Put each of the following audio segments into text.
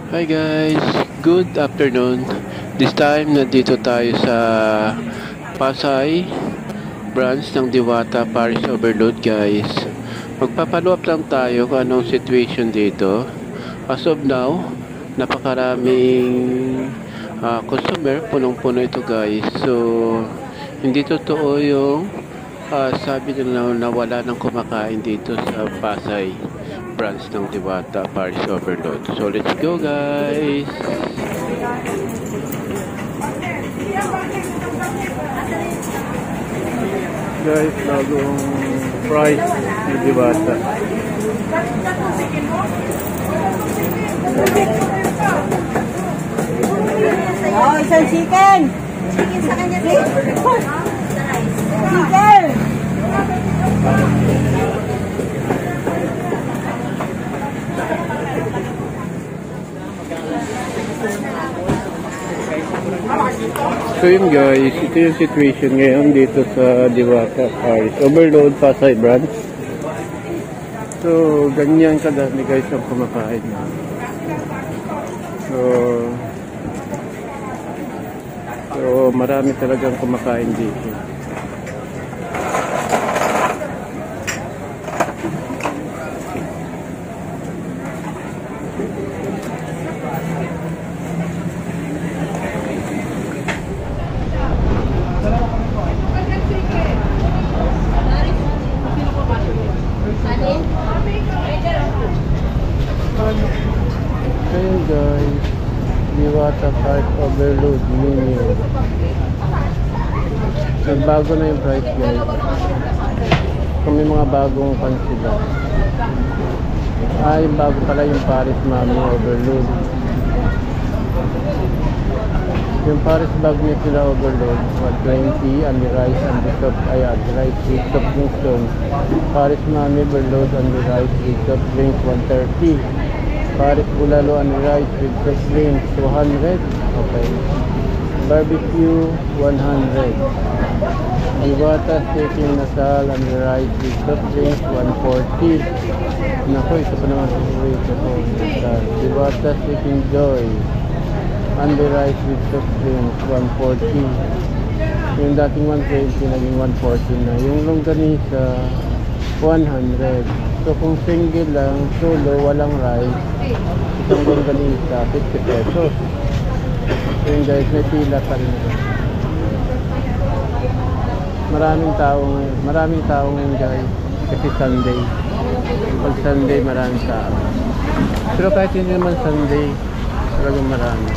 Hi guys, good afternoon. This time nandito tayo sa Pasay branch ng Diwata Paris Overload guys. Magpapalo up lang tayo kung anong situation dito. As of now, napakaraming customer, punong-puno ito guys. So, hindi totoo yung sabi nila na wala nang kumakain dito sa Pasay branch ng Diwata Paris Overload. So let's go guys. Guys, bagong price ng Diwata. Oh, isang chicken. Chicken sa kanya din. Chicken. So yun guys, ito yung situation ngayon dito sa Diwata Paris Overload Pasay branch. So ganyan kadami guys ang kumakain na. So marami talagang kumakain dito. Ayun guys, Diwata Paris Overload menu. Nagbago na yung price guys. Kung may mga bagong pansila. Yung bago pala yung Paris Mami Overload. Yung Paris bag niya sila Overload 120 and the rice and the soft the rice with soft drinks doon. Paris Mami Overload and the rice with soft drinks 130. Paris Bulalo and rice with soft drinks 200. Okay. Barbecue 100. Diwata Steaking Nasal and rice with soft drinks 140. Nako, ito pa naman sa ito po. Diwata Steaking Joy and the rice with soft drinks 140. Yung dating 120 naging 140 na. Yung longganisa 100. So kung single lang, solo, walang rice, isang longganisa 50 pesos. So yun guys, may pila pa rin. Maraming tao ngayon guys, kasi Sunday. Pag Sunday maraming tao. Pero kahit hindi naman Sunday, talagang marami.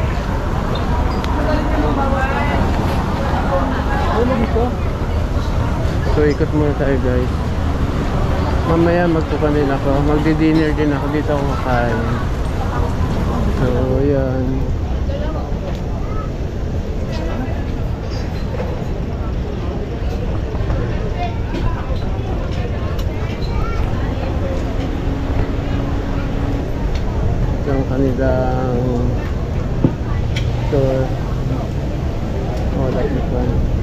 So ikot muna tayo guys. Mamaya magpupan din ako. Magdi-dinner din ako dito ako kakain. So yan. Ito ang kanilang store. Oh, like this one.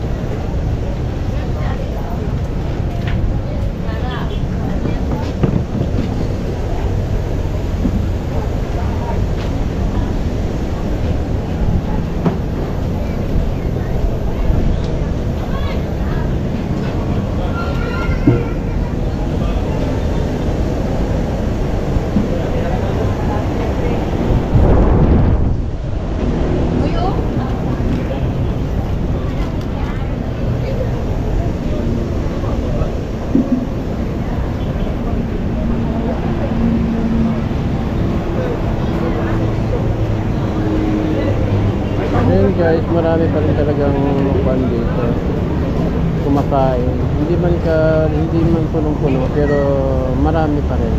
Guys, marami pa rin talagang pan dito kumakain. Hindi man punong-puno pero marami pa rin.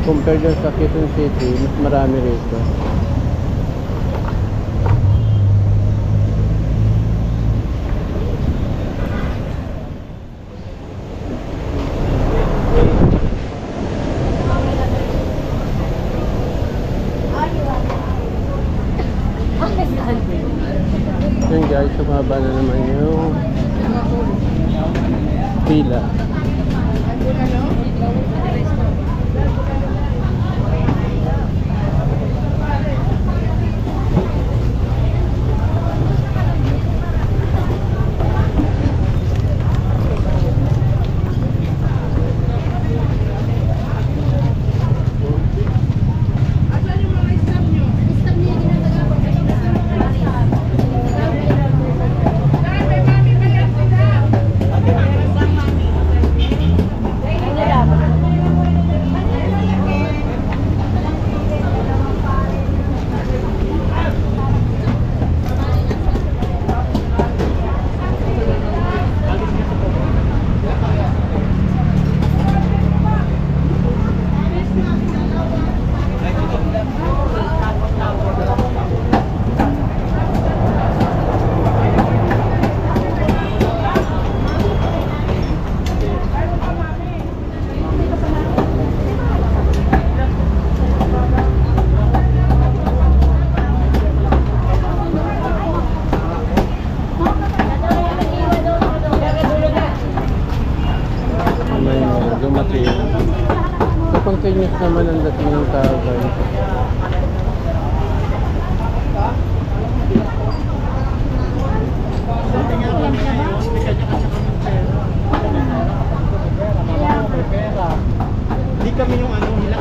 Compared sa Quezon City, mas marami rito. Yan guys, sumaba na naman yung pila. dating ng tao guys. Hindi kami yung ano nila.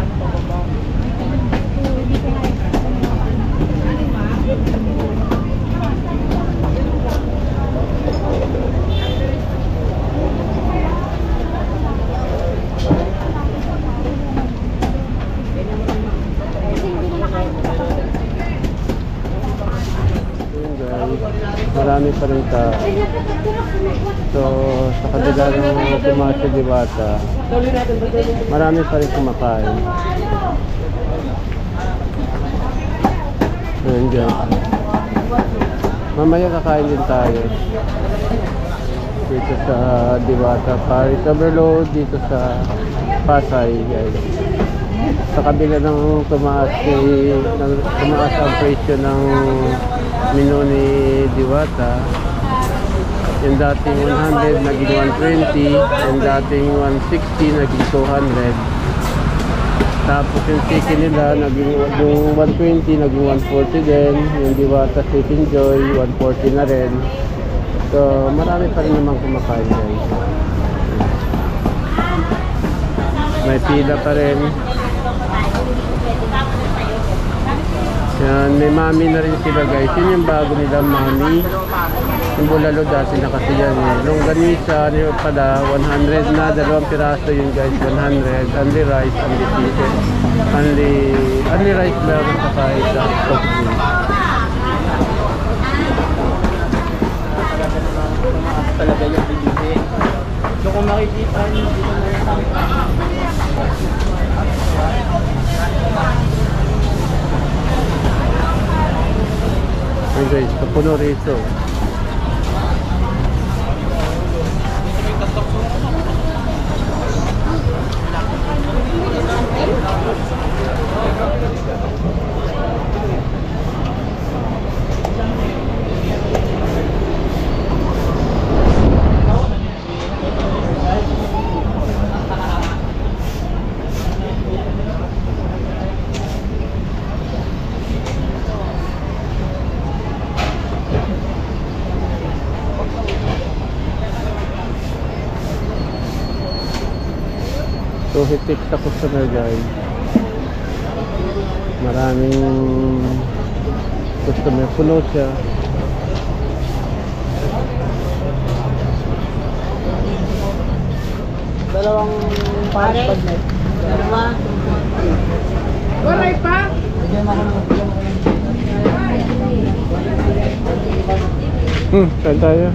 Yun guys, marami pa rin tao. So, sa kabila ng tumaas sa Diwata, marami pa rin kumakain. Ayun guys. Mamaya kakain din tayo. Dito sa Diwata, Paris Overload, dito sa Pasay guys. Sa kabila ng tumaas ang presyo ng menu ni Diwata, yung dating 100 naging 120, yung dating 160 naging 200. Tapos yung chicken nila naging yung 120 naging 140 din, yung Diwata Chicken Joy 140 na rin. So marami pa rin naman kumakain guys. May pila pa rin. Yan, may mami na rin sila guys. Yun yung bago nila mami. Yung bulalo dati na kasi yan eh. Longganisa, ano pala, 100 na, 2 piraso yun guys, 100. Only rice, only chicken. Only rice lang sa isa. Talaga yung bilihin. So kung makikita nyo, dito na yung Hey guys, kapuno rito. So hitik sa customer guys. Maraming customer, puno siya. dalawang pare. Dalawa. Waray pa? Bigyan mo ako ng Saan tayo?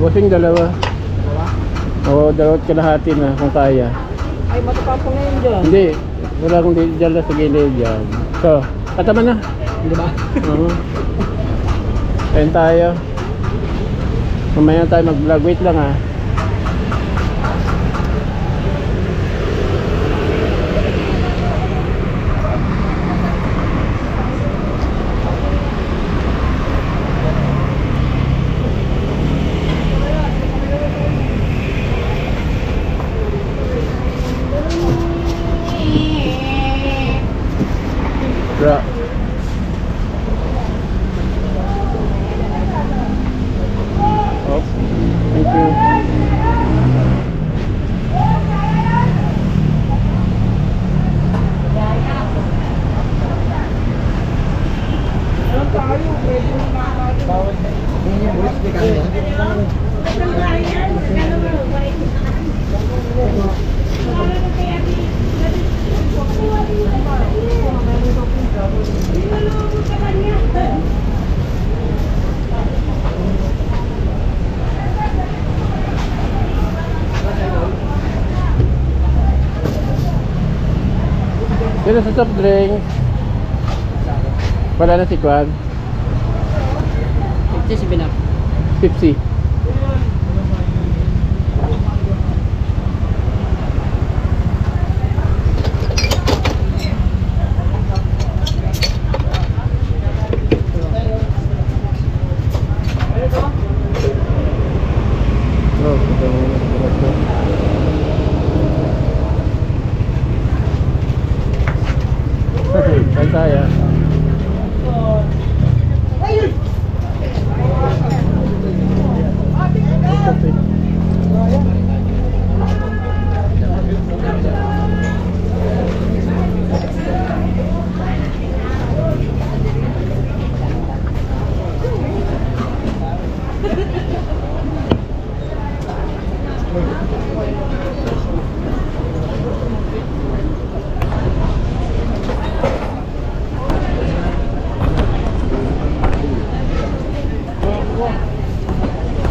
Bossing dalawa. Oo, dalawat kalahati na kung kaya. Ay, matapapang ngayon dyan. Hindi, wala akong dyan lang sa gilid dyan. So, kataman na. Di ba? Oo. Kain tayo. Mamaya tayo mag-vlog. Wait lang ha. Bra. Oh, thank you. Bawal. Hindi yung bulis di kanya. Sino sa soft drink? Wala na si Kwan? Ito si Binap. Pepsi. Oh,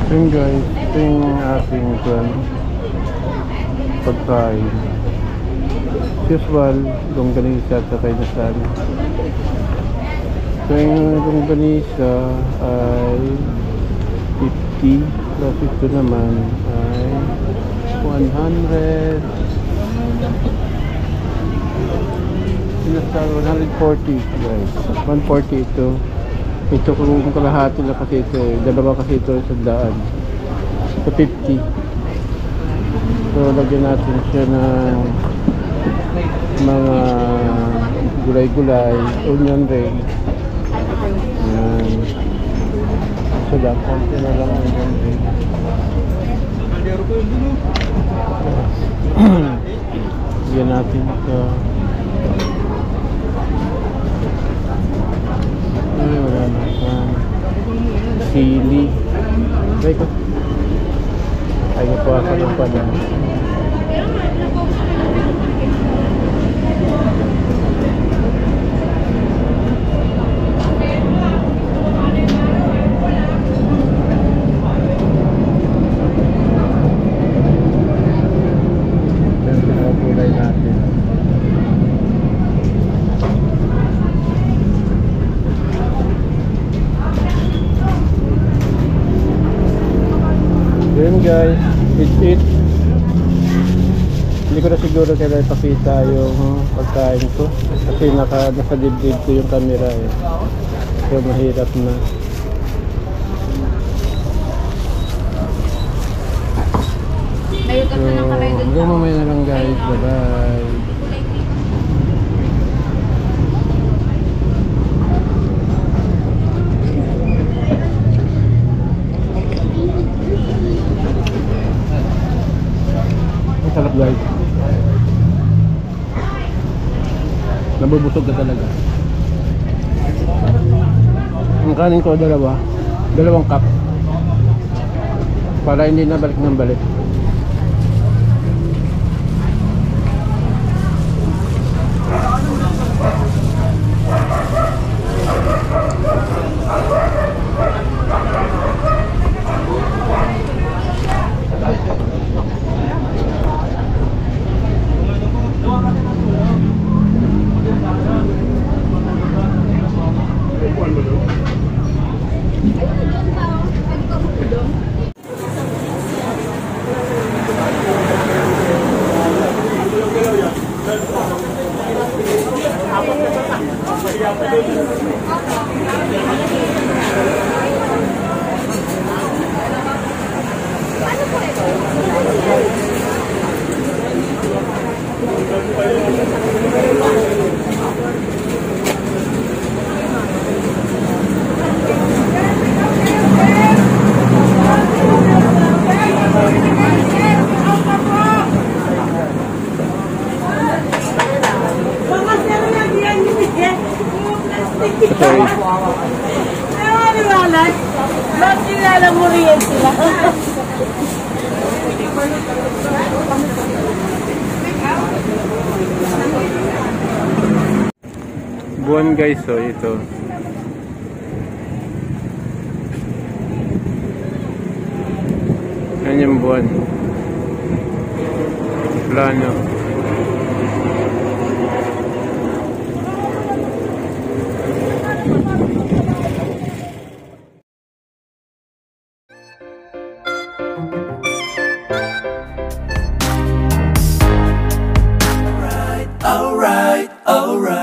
Yun guys, ito yung aking pagkain. Usual, longganisa at saka inasal. So yung longganisa ay 50, plus ito naman ay 100. Inasal 140 guys, 140 ito. Ito kung kalahati lang kasi ito eh. Dalawa kasi ito sa daan. So 50. So lagyan natin siya ng mga gulay-gulay, onion ring. Ayan. So lang, konti na lang onion ring. Lagyan natin ito. Ay, wala na pa. Sili. Ay ko. Ay ko po ako ng pala. Yan pinagulay natin. Yun guys, it's it. Hindi ko na siguro kailangan ipakita yung pagkain ko kasi nasa dibdib ko yung camera eh. So mahirap na. So hanggang mamaya na lang guys. Bye bye. Sarap guys. Nabubusog ka talaga. Ang kanin ko dalawang cup. Para hindi na balik ng balik. Sorry. Ay, liwanag. Bakit kilala mo rin sila? Buwan guys, so ito. Yan yung buwan. Plano. Alright, alright.